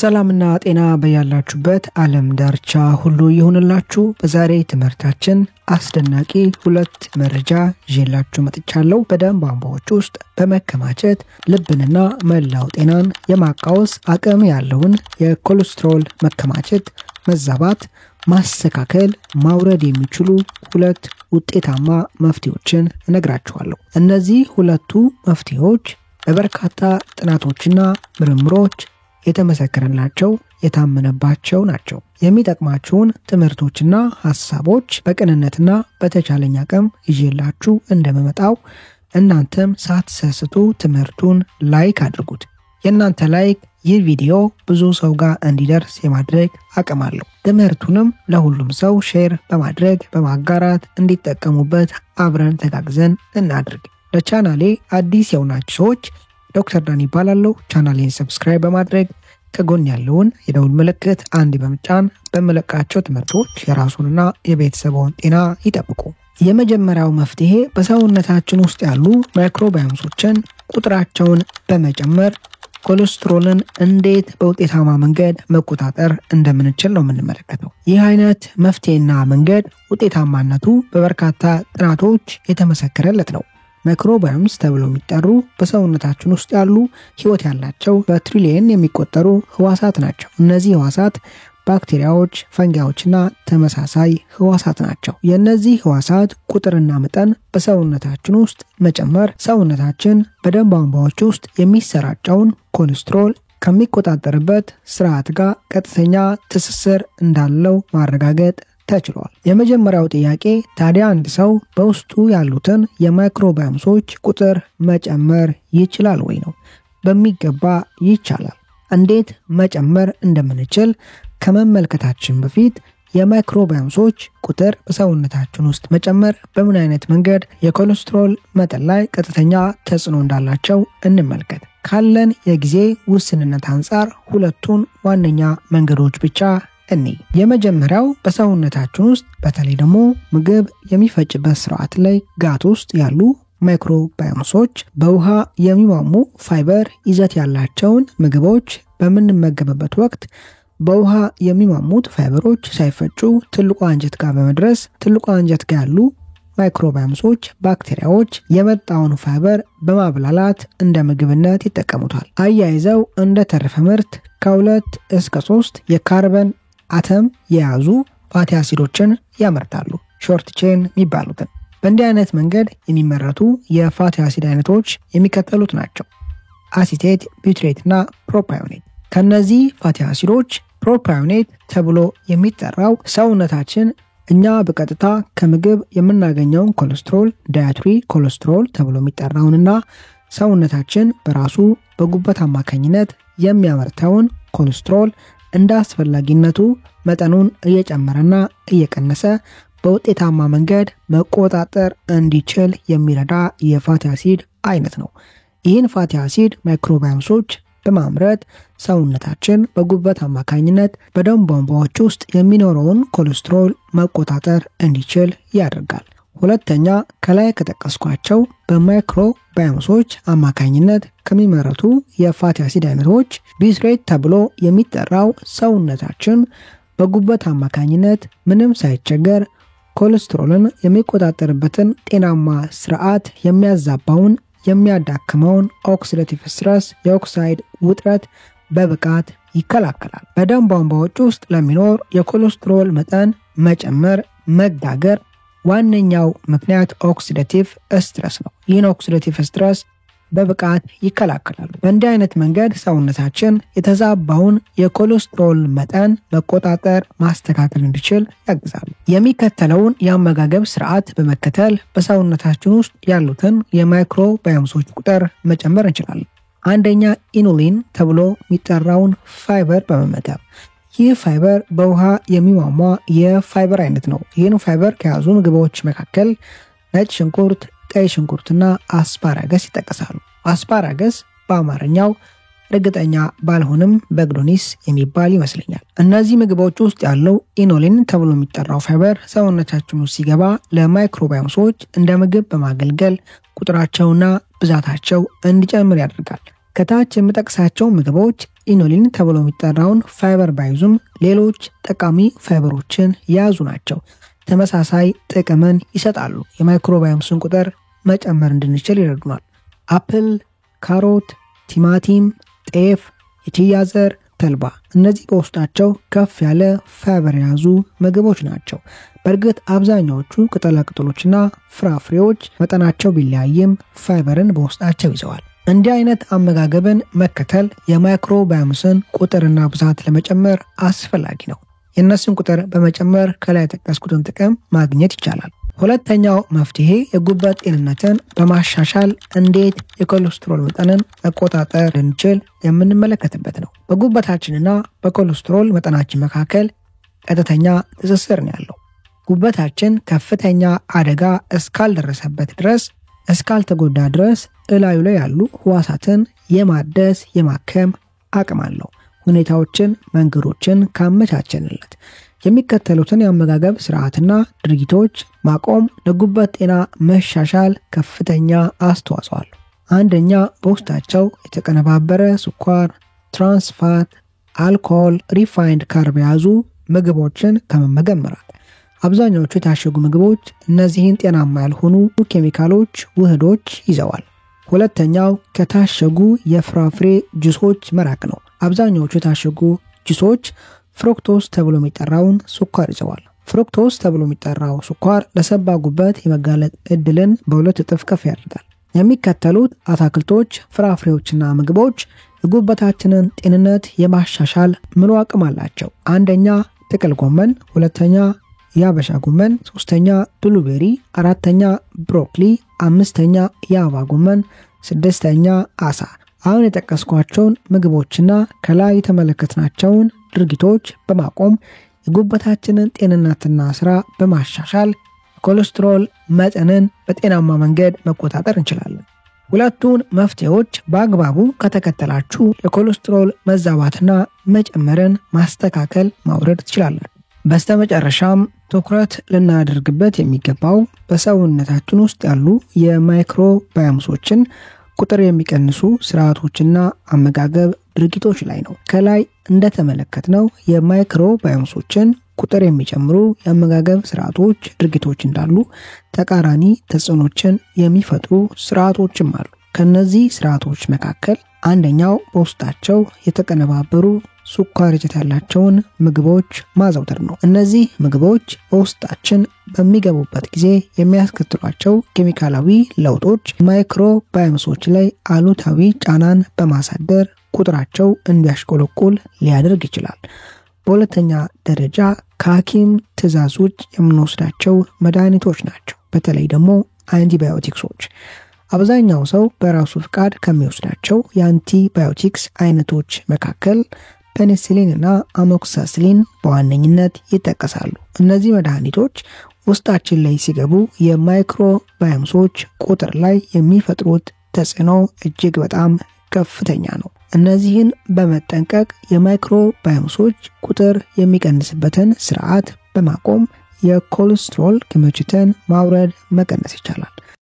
ሰላምና ጤና በያላችሁበት ዓለም ዳርቻ ሁሉ ይሁንላችሁ። በዛሬ ትምህርታችን አስደናቂ ሁለት መረጃ ይዤላችሁ መጥቻለሁ። በደም ቧንቧዎች ውስጥ በመከማቸት ልብንና መላው ጤናን የማቃወስ አቅም ያለውን የኮሌስትሮል መከማቸት መዛባት ማስተካከል ማውረድ የሚችሉ ሁለት ውጤታማ መፍትሄዎችን እነግራችኋለሁ። እነዚህ ሁለቱ መፍትሄዎች በበርካታ ጥናቶችና ምርምሮች የተመሰከረላቸው የታመነባቸው ናቸው። የሚጠቅማችሁን ትምህርቶችና ሐሳቦች በቅንነትና በተቻለኝ አቅም ይዤላችሁ እንደመመጣው እናንተም ሳትሰስቱ ትምህርቱን ላይክ አድርጉት። የእናንተ ላይክ ይህ ቪዲዮ ብዙ ሰው ጋር እንዲደርስ የማድረግ አቅም አለው። ትምህርቱንም ለሁሉም ሰው ሼር በማድረግ በማጋራት እንዲጠቀሙበት አብረን ተጋግዘን እናድርግ። ለቻናሌ አዲስ የሆናችሁ ሰዎች ዶክተር ዳን ይባላለሁ። ቻናሌን ሰብስክራይብ በማድረግ ከጎን ያለውን የደውል ምልክት አንድ በመጫን በመለቃቸው ትምህርቶች የራሱንና የቤተሰቡን ጤና ይጠብቁ። የመጀመሪያው መፍትሄ በሰውነታችን ውስጥ ያሉ ማይክሮባዮምሶችን ቁጥራቸውን በመጨመር ኮሌስትሮልን እንዴት በውጤታማ መንገድ መቆጣጠር እንደምንችል ነው የምንመለከተው። ይህ አይነት መፍትሄና መንገድ ውጤታማነቱ በበርካታ ጥናቶች የተመሰከረለት ነው። ማይክሮባዮምስ ተብለው የሚጠሩ በሰውነታችን ውስጥ ያሉ ህይወት ያላቸው በትሪሊየን የሚቆጠሩ ህዋሳት ናቸው። እነዚህ ህዋሳት ባክቴሪያዎች፣ ፈንጊዎችና ተመሳሳይ ህዋሳት ናቸው። የእነዚህ ህዋሳት ቁጥርና መጠን በሰውነታችን ውስጥ መጨመር ሰውነታችን በደም ቧንቧዎች ውስጥ የሚሰራጨውን ኮሌስትሮል ከሚቆጣጠርበት ስርዓት ጋር ቀጥተኛ ትስስር እንዳለው ማረጋገጥ ተችሏል። የመጀመሪያው ጥያቄ ታዲያ አንድ ሰው በውስጡ ያሉትን የማይክሮባዮምሶች ቁጥር መጨመር ይችላል ወይ ነው? በሚገባ ይቻላል። እንዴት መጨመር እንደምንችል ከመመልከታችን በፊት የማይክሮባዮምሶች ቁጥር በሰውነታችን ውስጥ መጨመር በምን አይነት መንገድ የኮሌስትሮል መጠን ላይ ቀጥተኛ ተጽዕኖ እንዳላቸው እንመልከት። ካለን የጊዜ ውስንነት አንጻር ሁለቱን ዋነኛ መንገዶች ብቻ የመጀመሪያው በሰውነታችን ውስጥ በተለይ ደግሞ ምግብ የሚፈጭበት ስርዓት ላይ ጋት ውስጥ ያሉ ማይክሮባዮምሶች በውሃ የሚሟሙ ፋይበር ይዘት ያላቸውን ምግቦች በምንመገብበት ወቅት በውሃ የሚሟሙት ፋይበሮች ሳይፈጩ ትልቁ አንጀት ጋር በመድረስ ትልቁ አንጀት ጋር ያሉ ማይክሮባዮምሶች ባክቴሪያዎች የመጣውን ፋይበር በማብላላት እንደ ምግብነት ይጠቀሙታል። አያይዘው እንደ ተረፈ ምርት ከ2 እስከ 3 የካርበን አተም የያዙ ፋቲ አሲዶችን ያመርታሉ፣ ሾርት ቼን የሚባሉትን። በእንዲህ አይነት መንገድ የሚመረቱ የፋቲ አሲድ አይነቶች የሚከተሉት ናቸው: አሲቴት፣ ቢውትሬት እና ፕሮፓዮኔት። ከነዚህ ፋቲ አሲዶች ፕሮፓዮኔት ተብሎ የሚጠራው ሰውነታችን እኛ በቀጥታ ከምግብ የምናገኘውን ኮሌስትሮል ዳያትሪ ኮሌስትሮል ተብሎ የሚጠራውንና ሰውነታችን በራሱ በጉበት አማካኝነት የሚያመርተውን ኮሌስትሮል እንደ አስፈላጊነቱ መጠኑን እየጨመረና እየቀነሰ በውጤታማ መንገድ መቆጣጠር እንዲችል የሚረዳ የፋቲ አሲድ አይነት ነው። ይህን ፋቲ አሲድ ማይክሮባዮምሶች በማምረት ሰውነታችን በጉበት አማካኝነት በደም ቧንቧዎች ውስጥ የሚኖረውን ኮሌስትሮል መቆጣጠር እንዲችል ያደርጋል። ሁለተኛ ከላይ ከጠቀስኳቸው በማይክሮባዮምሶች አማካኝነት ከሚመረቱ የፋቲ አሲድ አይነቶች ቢውትሬት ተብሎ የሚጠራው ሰውነታችን በጉበት አማካኝነት ምንም ሳይቸገር ኮሌስትሮልን የሚቆጣጠርበትን ጤናማ ስርዓት የሚያዛባውን የሚያዳክመውን ኦክሲዳቲቭ ስትረስ የኦክሳይድ ውጥረት በብቃት ይከላከላል። በደም ቧንቧዎች ውስጥ ለሚኖር የኮሌስትሮል መጠን መጨመር መጋገር ዋነኛው ምክንያት ኦክሲዳቲቭ ስትረስ ነው። ይህን ኦክሲዳቲቭ ስትረስ በብቃት ይከላከላሉ። በእንዲህ አይነት መንገድ ሰውነታችን የተዛባውን የኮሌስትሮል መጠን መቆጣጠር ማስተካከል እንዲችል ያግዛሉ። የሚከተለውን የአመጋገብ ስርዓት በመከተል በሰውነታችን ውስጥ ያሉትን የማይክሮባዮምሶች ቁጥር መጨመር እንችላለን። አንደኛ ኢኑሊን ተብሎ የሚጠራውን ፋይበር በመመገብ። ይህ ፋይበር በውሃ የሚሟሟ የፋይበር አይነት ነው። ይህን ፋይበር ከያዙ ምግቦች መካከል ነጭ ሽንኩርት፣ ቀይ ሽንኩርትና አስፓራገስ ይጠቀሳሉ። አስፓራገስ በአማርኛው እርግጠኛ ባልሆንም በግዶኒስ የሚባል ይመስለኛል። እነዚህ ምግቦች ውስጥ ያለው ኢኑሊን ተብሎ የሚጠራው ፋይበር ሰውነታችን ውስጥ ሲገባ ለማይክሮባዮምሶች እንደ ምግብ በማገልገል ቁጥራቸውና ብዛታቸው እንዲጨምር ያደርጋል። ከታች የምጠቅሳቸው ምግቦች ኢኑሊን ተብሎ የሚጠራውን ፋይበር ባይዙም ሌሎች ጠቃሚ ፋይበሮችን የያዙ ናቸው። ተመሳሳይ ጥቅምን ይሰጣሉ። የማይክሮባዮምስን ቁጥር መጨመር እንድንችል ይረዱናል። አፕል፣ ካሮት፣ ቲማቲም፣ ጤፍ፣ የቺያ ዘር፣ ተልባ እነዚህ በውስጣቸው ከፍ ያለ ፋይበር የያዙ ምግቦች ናቸው። በእርግጥ አብዛኛዎቹ ቅጠላቅጠሎችና ፍራፍሬዎች መጠናቸው ቢለያይም ፋይበርን በውስጣቸው ይዘዋል። እንዲህ አይነት አመጋገብን መከተል የማይክሮባዮምስን ቁጥርና ብዛት ለመጨመር አስፈላጊ ነው። የእነሱን ቁጥር በመጨመር ከላይ የጠቀስኩትን ጥቅም ማግኘት ይቻላል። ሁለተኛው መፍትሄ የጉበት ጤንነትን በማሻሻል እንዴት የኮሌስትሮል መጠንን መቆጣጠር እንችል የምንመለከትበት ነው። በጉበታችንና በኮሌስትሮል መጠናችን መካከል ቀጥተኛ ትስስር ነው ያለው። ጉበታችን ከፍተኛ አደጋ እስካልደረሰበት ድረስ እስካልተጎዳ ድረስ እላዩ ላይ ያሉ ህዋሳትን የማደስ የማከም አቅም አለው። ሁኔታዎችን መንገዶችን ካመቻቸንለት የሚከተሉትን የአመጋገብ ስርዓትና ድርጊቶች ማቆም ለጉበት ጤና መሻሻል ከፍተኛ አስተዋጽኦ አለው። አንደኛ፣ በውስጣቸው የተቀነባበረ ስኳር፣ ትራንስፋት፣ አልኮል፣ ሪፋይንድ ካርብ የያዙ ምግቦችን ከመመገብ መራቅ። አብዛኛዎቹ የታሸጉ ምግቦች እነዚህን ጤናማ ያልሆኑ ኬሚካሎች ውህዶች ይዘዋል። ሁለተኛው፣ ከታሸጉ የፍራፍሬ ጁሶች መራቅ ነው። አብዛኛዎቹ የታሸጉ ጁሶች ፍሩክቶስ ተብሎ የሚጠራውን ስኳር ይዘዋል። ፍሩክቶስ ተብሎ የሚጠራው ስኳር ለሰባ ጉበት የመጋለጥ እድልን በሁለት እጥፍ ከፍ ያደርጋል። የሚከተሉት አትክልቶች፣ ፍራፍሬዎችና ምግቦች የጉበታችንን ጤንነት የማሻሻል ሙሉ አቅም አላቸው። አንደኛ፣ ጥቅል ጎመን፣ ሁለተኛ የአበሻ ጎመን፣ ሶስተኛ ብሉቤሪ፣ አራተኛ ብሮኮሊ፣ አምስተኛ የአበባ ጎመን፣ ስድስተኛ አሳ። አሁን የጠቀስኳቸውን ምግቦችና ከላይ የተመለከትናቸውን ድርጊቶች በማቆም የጉበታችንን ጤንነትና ስራ በማሻሻል የኮሌስትሮል መጠንን በጤናማ መንገድ መቆጣጠር እንችላለን። ሁለቱን መፍትሄዎች በአግባቡ ከተከተላችሁ የኮሌስትሮል መዛባትና መጨመርን ማስተካከል ማውረድ ትችላላችሁ። በስተመጨረሻም ትኩረት ልናደርግበት የሚገባው በሰውነታችን ውስጥ ያሉ የማይክሮባዮምሶችን ቁጥር የሚቀንሱ ስርዓቶችና አመጋገብ ድርጊቶች ላይ ነው። ከላይ እንደተመለከትነው የማይክሮባዮምሶችን ቁጥር የሚጨምሩ የአመጋገብ ስርዓቶች ድርጊቶች እንዳሉ ተቃራኒ ተጽዕኖችን የሚፈጥሩ ስርዓቶችም አሉ። ከነዚህ ስርዓቶች መካከል አንደኛው በውስጣቸው የተቀነባበሩ ስኳር ይዘት ያላቸውን ምግቦች ማዘውተር ነው። እነዚህ ምግቦች በውስጣችን በሚገቡበት ጊዜ የሚያስከትሏቸው ኬሚካላዊ ለውጦች ማይክሮባዮምሶች ላይ አሉታዊ ጫናን በማሳደር ቁጥራቸው እንዲያሽቆለቁል ሊያደርግ ይችላል። በሁለተኛ ደረጃ ከሐኪም ትዕዛዝ ውጭ የምንወስዳቸው መድኃኒቶች ናቸው። በተለይ ደግሞ አንቲባዮቲክሶች። አብዛኛው ሰው በራሱ ፍቃድ ከሚወስዳቸው የአንቲባዮቲክስ አይነቶች መካከል ፔኒሲሊን እና አሞክሳሲሊን በዋነኝነት ይጠቀሳሉ። እነዚህ መድኃኒቶች ውስጣችን ላይ ሲገቡ የማይክሮባዮምሶች ቁጥር ላይ የሚፈጥሩት ተጽዕኖ እጅግ በጣም ከፍተኛ ነው። እነዚህን በመጠንቀቅ የማይክሮባዮምሶች ቁጥር የሚቀንስበትን ስርዓት በማቆም የኮሌስትሮል ክምችትን ማውረድ መቀነስ ይቻላል።